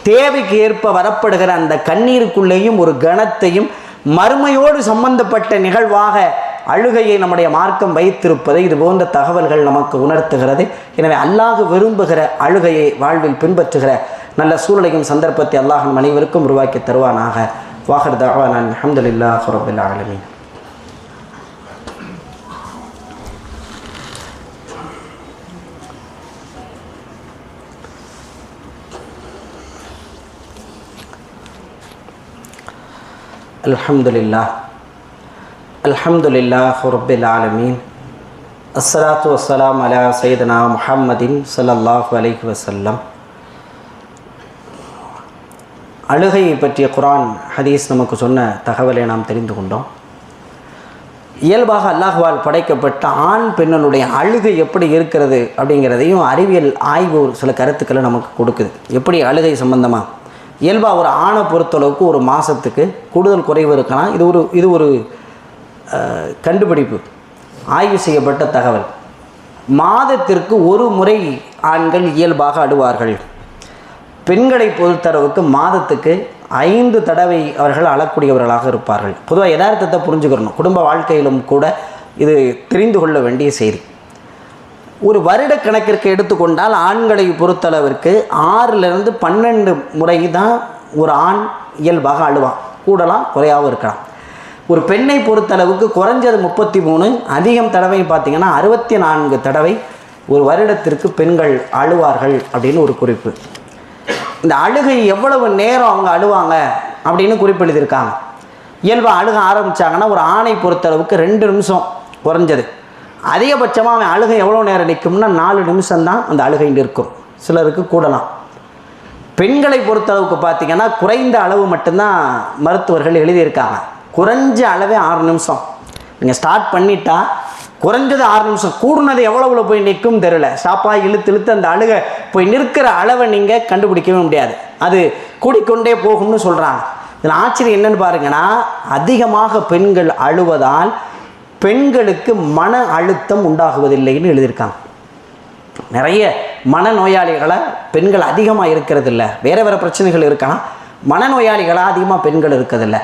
தேவைக்கு ஏற்ப வரப்படுகிற அந்த கண்ணீருக்குள்ளேயும் ஒரு கணத்தையும் மறுமையோடு சம்பந்தப்பட்ட நிகழ்வாக அழுகையை நம்முடைய மார்க்கம் வைத்திருப்பதை இது போன்ற தகவல்கள் நமக்கு உணர்த்துகிறது. எனவே அல்லாஹ் விரும்புகிற அழுகையை வாழ்வில் பின்பற்றுகிற நல்ல சூழலையும் சந்தர்ப்பத்தை அல்லாஹ் நம் அனைவருக்கும் உருவாக்கி தருவானாக. வாஹிர் தஅவானா அல்ஹம்துலில்லாஹி ரப்பில் ஆலமீன். அல்ஹம்துலில்லாஹி ரப்பில் ஆலமீன். அஸ்ஸலாத்து வஸ்ஸலாமு அலா சய்யிதினா முஹம்மதின் ஸல்லல்லாஹு அலைஹி வஸல்லம். அழுகையை பற்றிய குர்ஆன் ஹதீஸ் நமக்கு சொன்ன தகவலை நாம் தெரிந்து கொண்டோம். இயல்பாக அல்லாஹ்வால் படைக்கப்பட்ட ஆண் பெண்ணுடைய அழுகை எப்படி இருக்கிறது அப்படிங்கிறதையும் அறிவியல் ஆய்வு சில கருத்துக்களை நமக்கு கொடுக்குது. எப்படி அழுகை சம்பந்தமாக இயல்பாக ஒரு ஆணை பொறுத்தளவுக்கு ஒரு மாதத்துக்கு கூடுதல் குறைவு இருக்கலாம். இது ஒரு கண்டுபிடிப்பு, ஆய்வு செய்யப்பட்ட தகவல். மாதத்திற்கு ஒரு முறை ஆண்கள் இயல்பாக அழுவார்கள். பெண்களை பொறுத்தளவுக்கு மாதத்துக்கு 5 தடவை அவர்கள் அழக்கூடியவர்களாக இருப்பார்கள். பொதுவாக யதார்த்தத்தை புரிஞ்சுக்கிறணும். குடும்ப வாழ்க்கையிலும் கூட இது தெரிந்து கொள்ள வேண்டிய செய்தி. ஒரு வருட கணக்கிற்கு எடுத்துக்கொண்டால் ஆண்களை பொறுத்தளவிற்கு 6லிருந்து 12 முறை தான் ஒரு ஆண் இயல்பாக அழுவான். கூடலாம் குறையாகவும் இருக்கலாம். ஒரு பெண்ணை பொறுத்தளவுக்கு குறைஞ்சது 33, அதிகம் தடவை பார்த்திங்கன்னா 64 தடவை ஒரு வருடத்திற்கு பெண்கள் அழுவார்கள் அப்படின்னு ஒரு குறிப்பு. இந்த அழுகை எவ்வளவு நேரம் அவங்க அழுவாங்க அப்படின்னு குறிப்பெழுதியிருக்காங்க. இயல்பாக அழுக ஆரம்பித்தாங்கன்னா ஒரு ஆணை பொறுத்தளவுக்கு 2 நிமிஷம் குறைஞ்சது. அதிகபட்சமாக அவன் அழுகை எவ்வளோ நேரம் நிற்கும்னா 4 நிமிஷம்தான் அந்த அழுகை இருக்கும். சிலருக்கு கூடலாம். பெண்களை பொறுத்தளவுக்கு பார்த்திங்கன்னா குறைந்த அளவு மட்டும்தான் மருத்துவர்கள் எழுதியிருக்காங்க. குறைஞ்ச அளவே 6 நிமிஷம். நீங்கள் ஸ்டார்ட் பண்ணிட்டா குறைஞ்சது 6 நிமிஷம், கூடுனது எவ்வளோ போய் நிற்கும் தெரியல. ஸ்டாப்பாக இழுத்து அந்த அழுகை போய் நிற்கிற அளவை நீங்கள் கண்டுபிடிக்கவே முடியாது. அது கூடிக்கொண்டே போகும்னு சொல்கிறாங்க. இதில் ஆச்சரியம் என்னென்னு பாருங்கன்னா, அதிகமாக பெண்கள் அழுவதால் பெண்களுக்கு மன அழுத்தம் உண்டாகுவதில்லைன்னு எழுதியிருக்காங்க. நிறைய மனநோயாளிகளை பெண்கள் அதிகமாக இருக்கிறது இல்லை. வேறு பிரச்சனைகள் இருக்கலாம், மனநோயாளிகளாக அதிகமாக பெண்கள் இருக்கிறதில்ல.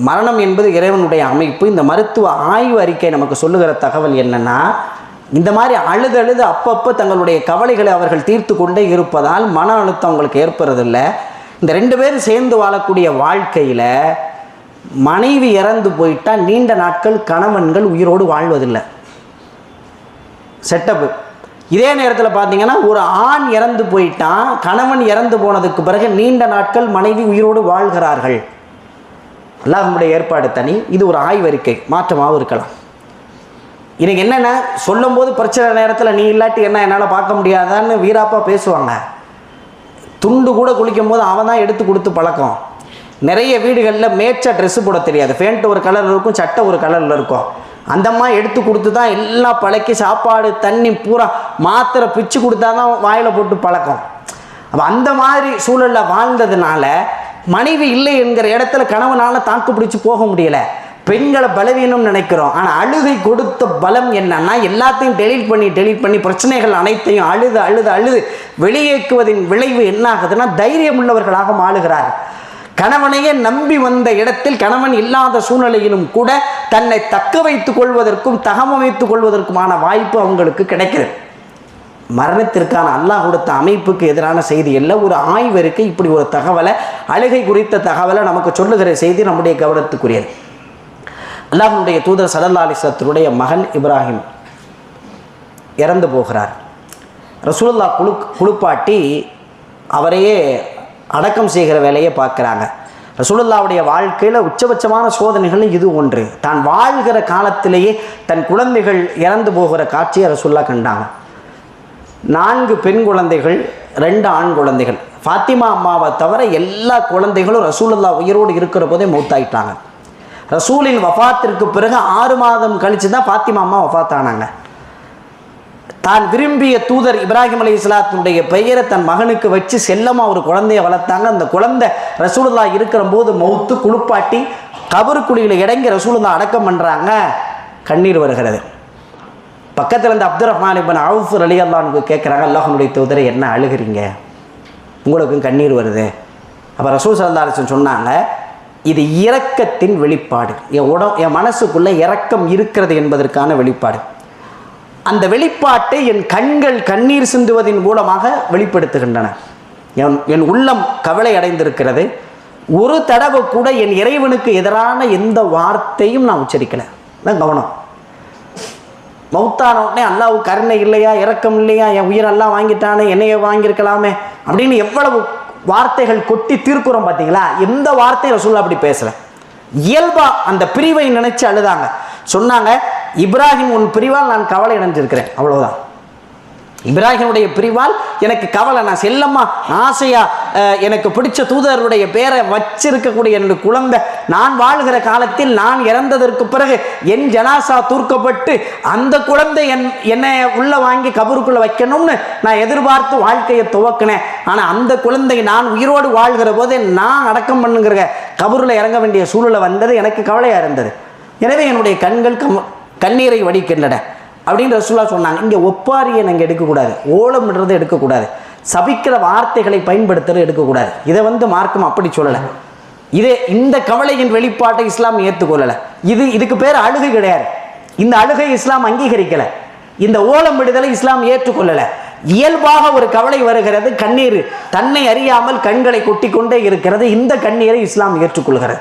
மரணம் என்பது இறைவனுடைய அமைப்பு. இந்த மருத்துவ ஆய்வு அறிக்கை நமக்கு சொல்லுகிற தகவல் என்னென்னா, இந்த மாதிரி அழுது அப்பப்போ தங்களுடைய கவலைகளை அவர்கள் தீர்த்து கொண்டே இருப்பதால் மன அழுத்தம் அவங்களுக்கு ஏற்படுறதில்லை. இந்த 2 பேரும் சேர்ந்து வாழக்கூடிய வாழ்க்கையில் மனைவி இறந்து போயிட்டால் நீண்ட நாட்கள் கணவன்கள் உயிரோடு வாழ்வதில்லை. செட்டப்பு. இதே நேரத்தில் பார்த்தீங்கன்னா, ஒரு ஆண் இறந்து போயிட்டான், கணவன் இறந்து போனதுக்கு பிறகு நீண்ட நாட்கள் மனைவி உயிரோடு வாழ்கிறார்கள். அல்லாஹ்வுடைய ஏற்பாடு தனி. இது ஒரு ஆய்வறிக்கை, மாற்றமாகவும் இருக்கலாம். எனக்கு என்னென்ன சொல்லும்போது பிரச்சனை நேரத்தில் நீ இல்லாட்டி என்ன என்னால் பார்க்க முடியாதான்னு வீராப்பா பேசுவாங்க. துண்டு கூட குளிக்கும் போது அவன் தான் எடுத்து கொடுத்து பழக்கம். நிறைய வீடுகளில் மேட்சாக ட்ரெஸ்ஸு போட தெரியாது. ஃபேண்ட் ஒரு கலரில் இருக்கும், சட்டை ஒரு கலரில் இருக்கும். அந்தம்மா எடுத்து கொடுத்து தான் எல்லாம் பழக்கி, சாப்பாடு தண்ணி பூரா மாத்திரை பிச்சு கொடுத்தா தான் வாயில் போட்டு பழக்கம். அப்போ அந்த மாதிரி சூழலில் வாழ்ந்ததுனால மனைவி இல்லை என்கிற இடத்துல கணவனால் தாக்கு பிடிச்சி போக முடியலை. பெண்களை பலவீனம் நினைக்கிறோம். ஆனால் அழுகை கொடுத்த பலம் என்னன்னா, எல்லாத்தையும் டெலீட் பண்ணி பிரச்சனைகள் அனைத்தையும் அழுது வெளியேக்குவதின் விளைவு என்ன ஆகுதுன்னா, தைரியம் உள்ளவர்களாக மாறுகிறார். கணவனையே நம்பி வந்த இடத்தில் கணவன் இல்லாத சூழ்நிலையிலும் கூட தன்னை தக்க வைத்துக் கொள்வதற்கும் தகவமைத்துக் கொள்வதற்குமான வாய்ப்பு அவங்களுக்கு கிடைக்கிறது. மரணத்திற்கான அல்லாஹ் கொடுத்த அமைப்புக்கு எதிரான செய்தி இல்லை. ஒரு ஆய்வறிக்கை இப்படி ஒரு தகவலை, அழுகை குறித்த தகவலை நமக்கு சொல்லுகிற செய்தி நம்முடைய கவனத்துக்குரியது. அல்லாஹ்வுடைய தூதர் ஸல்லல்லாஹு அலைஹி வஸல்லத்துடைய மகன் இப்ராஹிம் இறந்து போகிறார். ரசூலுல்லாஹ் குளிப்பாட்டி அவரையே அடக்கம் செய்கிற வேலையை பார்க்குறாங்க. ரசூலுல்லாஹ்வுடைய வாழ்க்கையில் உச்சபட்சமான சோதனைகள் இது ஒன்று. தான் வாழ்கிற காலத்திலேயே தன் குழந்தைகள் இறந்து போகிற காட்சியை ரசூலுல்லாஹ் கண்டாங்க. 4 பெண் குழந்தைகள், 2 ஆண் குழந்தைகள். ஃபாத்திமா அம்மாவை தவிர எல்லா குழந்தைகளும் ரசூலுல்லாஹ் உயிரோடு இருக்கிற போதே மௌத்தாயிட்டாங்க. ரசூலின் வஃபாத்திற்கு பிறகு 6 மாதம் கழித்து தான் ஃபாத்திமா அம்மா வஃபாத்தானாங்க. தான் விரும்பிய தூதர் இப்ராஹிம் அலைஹிஸ்ஸலாத்துடைய பெயரை தன் மகனுக்கு வச்சு செல்லமாக ஒரு குழந்தைய வளர்த்தாங்க. அந்த குழந்தை ரசூலுல்லாஹ் இருக்கிற போது மௌத்து. குளிப்பாட்டி கபருக்குழியில் இறங்கி ரசூலுல்லாஹ் அடக்கம் பண்ணுறாங்க. கண்ணீர் வருகிறது. பக்கத்தில் இருந்த அப்துர் ரஹ்மான் இப்னு அவுஃப் ரலியல்லாஹு அன்ஹு கேட்குறாங்க, அல்லாஹ்வுடைய தூதரை என்ன அழுகிறீங்க, உங்களுக்கும் கண்ணீர் வருது? அப்போ ரசூல் ஸல்லல்லாஹு அலைஹி வஸல்லம் சொன்னாங்க, இது இரக்கத்தின் வெளிப்பாடு. என் மனசுக்குள்ளே இரக்கம் இருக்கிறது என்பதற்கான வெளிப்பாடு. அந்த வெளிப்பாட்டை என் கண்கள் கண்ணீர் சிந்துவதின் மூலமாக வெளிப்படுத்துகின்றன. என் உள்ளம் கவலை அடைந்திருக்கிறது. ஒரு தடவை கூட என் இறைவனுக்கு எதிரான எந்த வார்த்தையும் நான் உச்சரிக்கலை. தான் கவனம். மௌத்தான உடனே அல்லாஹ் கருணை இல்லையா, இரக்கம் இல்லையா, என் உயிர் அல்லாஹ் வாங்கிட்டானே, என்னைய வாங்கியிருக்கலாமே அப்படின்னு எவ்வளவு வார்த்தைகள் கொட்டி தீர்க்குறோம் பார்த்தீங்களா? எந்த வார்த்தையும் ரசூலுல்லாஹ் அப்படி பேசலை. இயல்பா அந்த பிரிவை நினைச்சு அழுதாங்க. சொன்னாங்க, இப்ராஹிம் உன் பிரிவால் நான் கவலை அடைஞ்சிருக்கிறேன், அவ்வளவுதான். இப்ராஹிமுடைய பிரிவால் எனக்கு கவலை. நான் செல்லம்மா ஆசையா எனக்கு பிடிச்ச தூதருடைய பேரை வச்சிருக்கக்கூடிய என்னுடைய குழந்தை நான் வாழ்கிற காலத்தில் நான் இறந்ததற்கு பிறகு என் ஜனாசா தூர்க்கப்பட்டு அந்த குழந்தை என்னை உள்ள வாங்கி கபருக்குள்ள வைக்கணும்னு நான் எதிர்பார்த்து வாழ்க்கையை துவக்கினேன். ஆனால் அந்த குழந்தை நான் உயிரோடு வாழ்கிற போதே நான் அடக்கம் பண்ணுங்கிற கபருல இறங்க வேண்டிய சூழ்நிலை வந்தது. எனக்கு கவலையாக இருந்தது. எனவே என்னுடைய கண்கள் கண்ணீரை வடிக்கின்றன அப்படின்னு ரசூலுல்லாஹ் சொன்னாங்க. இங்கே ஒப்பாரியை நாங்கள் எடுக்கக்கூடாது, ஓலமிடுறதை எடுக்கக்கூடாது, சபிக்கிற வார்த்தைகளை பயன்படுத்துறது எடுக்கக்கூடாது. இதை மார்க்கம் அப்படி சொல்லலை. இந்த கவலையின் வெளிப்பாட்டை இஸ்லாம் ஏற்றுக்கொள்ளலை. இதுக்கு பேர் அழுகை கிடையாது. இந்த அழுகை இஸ்லாம் அங்கீகரிக்கலை. இந்த ஓலமிடுதலை இஸ்லாம் ஏற்றுக்கொள்ளலை. இயல்பாக ஒரு கவலை வருகிறது, கண்ணீர் தன்னை அறியாமல் கண்களை கொட்டி கொண்டே இருக்கிறது. இந்த கண்ணீரை இஸ்லாம் ஏற்றுக்கொள்கிறது.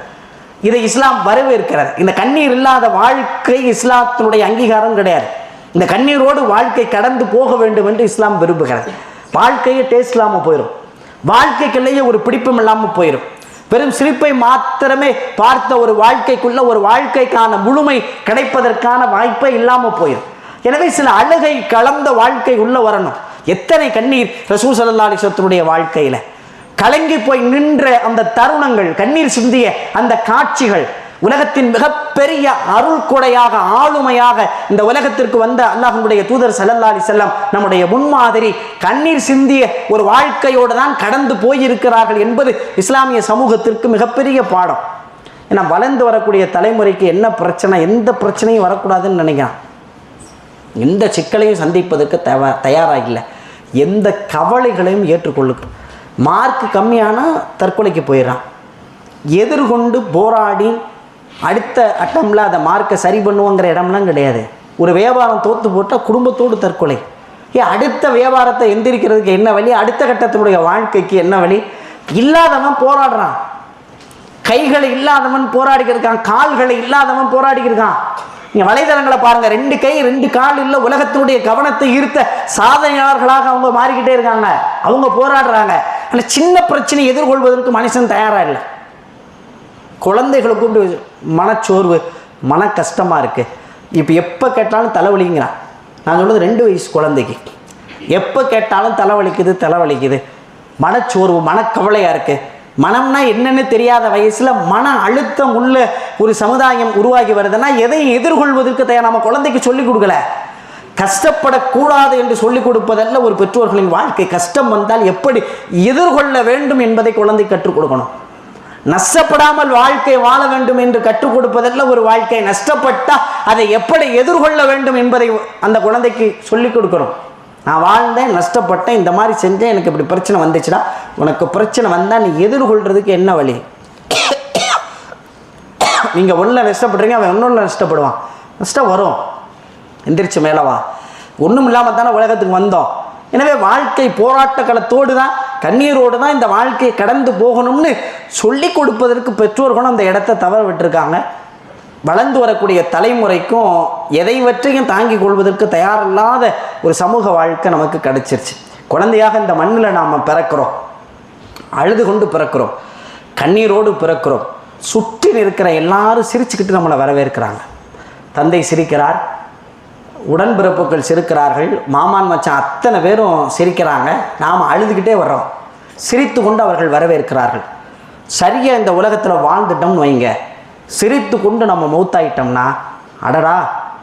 இதை இஸ்லாம் வரவேற்கிறது. இந்த கண்ணீர் இல்லாத வாழ்க்கை இஸ்லாத்தினுடைய அங்கீகாரம் கிடையாது. இந்த கண்ணீரோடு வாழ்க்கை கடந்து போக வேண்டும் என்று இஸ்லாம் விரும்புகிறது. வாழ்க்கையை டேஸ்ட் இல்லாமல் போயிடும், வாழ்க்கைக்குள்ளேயே ஒரு பிடிப்பும் இல்லாமல் போயிடும். வெறும் சிரிப்பை மாத்திரமே பார்த்த ஒரு வாழ்க்கைக்குள்ள ஒரு வாழ்க்கைக்கான முழுமை கிடைப்பதற்கான வாய்ப்பை இல்லாமல் போயிடும். எனவே சில அழுகை கலந்த வாழ்க்கை உள்ள வரணும். எத்தனை கண்ணீர் ரசூல் ஸல்லல்லாஹு அலைஹி வஸல்லம் வாழ்க்கையில் கலங்கி போய் நின்ற அந்த தருணங்கள், கண்ணீர் சிந்திய அந்த காட்சிகள், உலகத்தின் மிகப்பெரிய அருள் கொடையாக, ஆளுமையாக இந்த உலகத்திற்கு வந்த அல்லாஹ்வுடைய தூதர் ஸல்லல்லாஹு அலைஹி வஸல்லம் நம்முடைய முன்மாதிரி கண்ணீர் சிந்திய ஒரு வாழ்க்கையோடு தான் கடந்து போயிருக்கிறார்கள் என்பது இஸ்லாமிய சமூகத்திற்கு மிகப்பெரிய பாடம். ஏன்னா வளர்ந்து வரக்கூடிய தலைமுறைக்கு என்ன பிரச்சனை, எந்த பிரச்சனையும் வரக்கூடாதுன்னு நினைக்கிறான். எந்த சிக்கலையும் சந்திப்பதற்கு தயாராக இல்லை. எந்த கவலைகளையும் ஏற்றுக்கொள்ளுக்கு. மார்க் கம்மியானால் தற்கொலைக்கு போயிடறான். எதிர்கொண்டு போராடி அடுத்த அட்டம்ல அதை மார்க்கை சரி பண்ணுவோங்கிற இடம்லாம் கிடையாது. ஒரு வியாபாரம் தோற்று போட்டால் குடும்பத்தோடு தற்கொலை. அடுத்த வியாபாரத்தை எந்திரிக்கிறதுக்கு என்ன வழி, அடுத்த கட்டத்தினுடைய வாழ்க்கைக்கு என்ன வழி? இல்லாதவன் போராடுறான், கைகளை இல்லாதவன் போராடிக்கிருக்கான், கால்களை இல்லாதவன் போராடிக்கிருக்கான். நீங்கள் வலைதளங்களை பாருங்கள், 2 கை 2 கால் இல்லை, உலகத்தினுடைய கவனத்தை ஈர்த்த சாதனையாளர்களாக அவங்க மாறிக்கிட்டே இருக்காங்க. அவங்க போராடுறாங்க. ஆனால் சின்ன பிரச்சனை எதிர்கொள்வதற்கு மனுஷன் தயாராக இல்லை. குழந்தைகளை கூப்பிட்டு மனச்சோர்வு, மன கஷ்டமாக இருக்குது, இப்போ எப்போ கேட்டாலும் தலைவலிங்கிறான். நான் சொல்கிறது 2 வயசு குழந்தைக்கு எப்போ கேட்டாலும் தலைவலிக்குது, மனச்சோர்வு, மனக்கவலையாக இருக்குது. மனம்னா என்னன்னு தெரியாத வயசில் மன அழுத்தம் உள்ள ஒரு சமுதாயம் உருவாகி வருதுன்னா எதையும் எதிர்கொள்வதற்கு தயார். நம்ம குழந்தைக்கு சொல்லிக் கொடுக்கல. கஷ்டப்படக்கூடாது என்று சொல்லிக் கொடுப்பதல்ல ஒரு பெற்றோர்களின் வாழ்க்கை. கஷ்டம் வந்தால் எப்படி எதிர்கொள்ள வேண்டும் என்பதை குழந்தை கற்றுக் கொடுக்கணும். நஷ்டப்படாமல் வாழ்க்கை வாழ வேண்டும் என்று கற்றுக் கொடுப்பதல்ல ஒரு வாழ்க்கை. நஷ்டப்பட்டால் அதை எப்படி எதிர்கொள்ள வேண்டும் என்பதை அந்த குழந்தைக்கு சொல்லிக் கொடுக்கணும். நான் வாழ்ந்தேன், நஷ்டப்பட்டேன், இந்த மாதிரி செஞ்சேன், எனக்கு இப்படி பிரச்சனை வந்துச்சுடா. உனக்கு பிரச்சனை வந்தால் நீ எதிர்கொள்கிறதுக்கு என்ன வழி? நீங்கள் ஒன்றில் நஷ்டப்படுறீங்க, அவன் இன்னொன்று நஷ்டப்படுவான். நஷ்டம் வரும், எந்திரிச்சு மேலவா. ஒன்றும் இல்லாமல் தானே உலகத்துக்கு வந்தோம். எனவே வாழ்க்கை போராட்ட களத்தோடு தான், கண்ணீரோடு தான் இந்த வாழ்க்கையை கடந்து போகணும்னு சொல்லி கொடுப்பதற்கு பெற்றோர்களும் அந்த இடத்த தவற விட்டுருக்காங்க. வளர்ந்து வரக்கூடிய தலைமுறைக்கும் எதைவற்றையும் தாங்கி கொள்வதற்கு தயாரில்லாத ஒரு சமூக வாழ்க்கை நமக்கு கிடைச்சிருச்சு. குழந்தையாக இந்த மண்ணில் நாம் பிறக்கிறோம், அழுது கொண்டு பிறக்கிறோம், கண்ணீரோடு பிறக்கிறோம். சுற்றி இருக்கிற எல்லாரும் சிரிச்சுக்கிட்டு நம்மளை வரவேற்கிறாங்க. தந்தை சிரிக்கிறார், உடன்பிறப்புகள் சிரிக்கிறார்கள், மாமான் மச்சான் அத்தனை பேரும் சிரிக்கிறாங்க. நாம் அழுதுகிட்டே வர்றோம். சிரித்து கொண்டு அவர்கள் வரவேற்கிறார்கள். சரியாக இந்த உலகத்தில் வாழ்ந்துட்டோம்னு வைங்க, சிரித்து கொண்டு நம்ம மௌத்தாயிட்டோம்னா, அடடா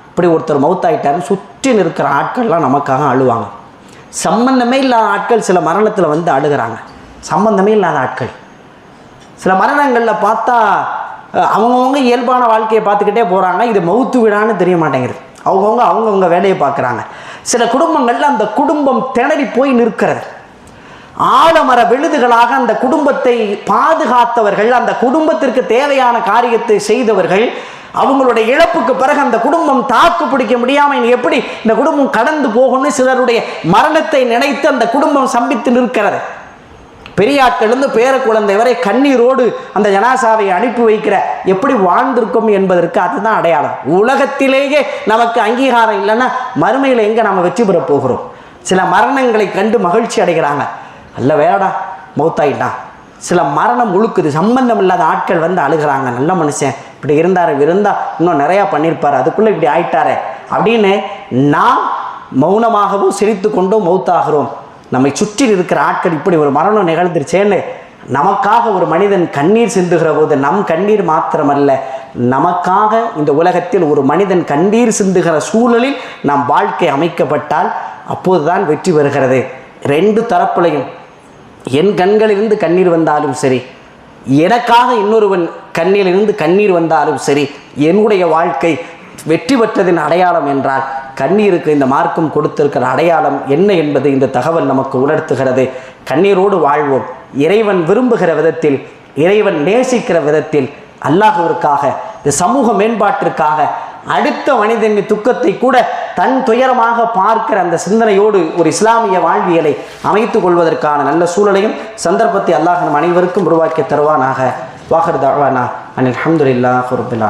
இப்படி ஒருத்தர் மௌத்தாயிட்டாருன்னு சுற்றி இருக்கிற ஆட்கள்லாம் நமக்காக அழுவாங்க. சம்பந்தமே இல்லாத ஆட்கள் சில மரணத்தில் வந்து அழுகிறாங்க. சம்பந்தமே இல்லாத ஆட்கள் சில மரணங்களில் பார்த்தா அவங்கவுங்க இயல்பான வாழ்க்கையை பார்த்துக்கிட்டே போகிறாங்க. இது மௌத்து விடான்னு தெரிய மாட்டேங்குது. அவங்கவுங்க வேலையை பார்க்குறாங்க. சில குடும்பங்களில் அந்த குடும்பம் திணறி போய் நிற்கிறது. ஆலமர விழுதுகளாக அந்த குடும்பத்தை பாதுகாத்தவர்கள், அந்த குடும்பத்திற்கு தேவையான காரியத்தை செய்தவர்கள், அவங்களுடைய இழப்புக்கு பிறகு அந்த குடும்பம் தாக்கு பிடிக்க முடியாமல் எப்படி இந்த குடும்பம் கடந்து போகணும்னு சிலருடைய மரணத்தை நினைத்து அந்த குடும்பம் சம்பித்து நிற்கிறது. பெரிய ஆட்களிலிருந்து பேர குழந்தை வரை கண்ணீரோடு அந்த ஜனாசாவை அனுப்பி வைக்கிற எப்படி வாழ்ந்திருக்கும் என்பதற்கு அதுதான் அடையாளம். உலகத்திலேயே நமக்கு அங்கீகாரம் இல்லைன்னா மறுமையில் எங்கே நம்ம வெற்றி பெற போகிறோம்? சில மரணங்களை கண்டு மகிழ்ச்சி அடைகிறாங்க, அல்ல வேடா மௌத்தாயிட்டான். சில மரணம் உழுக்குது, சம்பந்தம் இல்லாத ஆட்கள் வந்து அழுகிறாங்க. நல்ல மனுஷன், இப்படி இருந்தார், இன்னும் நிறையா பண்ணியிருப்பார், அதுக்குள்ளே இப்படி ஆயிட்டாரே அப்படின்னு நாம் மௌனமாகவும் சிரித்து கொண்டும் மௌத்தாகிறோம். நம்மை சுற்றி இருக்கிற ஆட்கள் இப்படி ஒரு மரணம் நிகழ்ந்துருச்சேன்னு நமக்காக ஒரு மனிதன் கண்ணீர் சிந்துகிற போது, நம் கண்ணீர் மாத்திரமல்ல, நமக்காக இந்த உலகத்தில் ஒரு மனிதன் கண்ணீர் சிந்துகிற சூழலில் நம் வாழ்க்கை அமைக்கப்பட்டால் அப்போதுதான் வெற்றி பெறுகிறது. 2 தரப்புலையும் என் கண்களிலிருந்து கண்ணீர் வந்தாலும் சரி, எனக்காக இன்னொருவன் கண்ணிலிருந்து கண்ணீர் வந்தாலும் சரி, என்னுடைய வாழ்க்கை வெற்றி பெற்றதின் அடையாளம் என்றால் கண்ணீருக்கு இந்த மார்க்கம் கொடுத்திருக்கிற அடையாளம் என்ன என்பது இந்த தகவல் நமக்கு உணர்த்துகிறது. கண்ணீரோடு வாழ்வோம். இறைவன் விரும்புகிற விதத்தில், இறைவன் நேசிக்கிற விதத்தில், அல்லாஹ்விற்காக, இந்த சமூக மேம்பாட்டிற்காக, அடுத்த மனிதனின் துக்கத்தை கூட தன் துயரமாக பார்க்கிற அந்த சிந்தனையோடு ஒரு இஸ்லாமிய வாழ்வியலை அமைத்துக் கொள்வதற்கான நல்ல சூழலையும் சந்தர்ப்பத்தை அல்லாஹ் நம் அனைவருக்கும் உருவாக்கி தருவானாக. வாஹிர் தஅவானா அனில் ஹம்துலில்லாஹி ரப்பில் ஆலமீன்.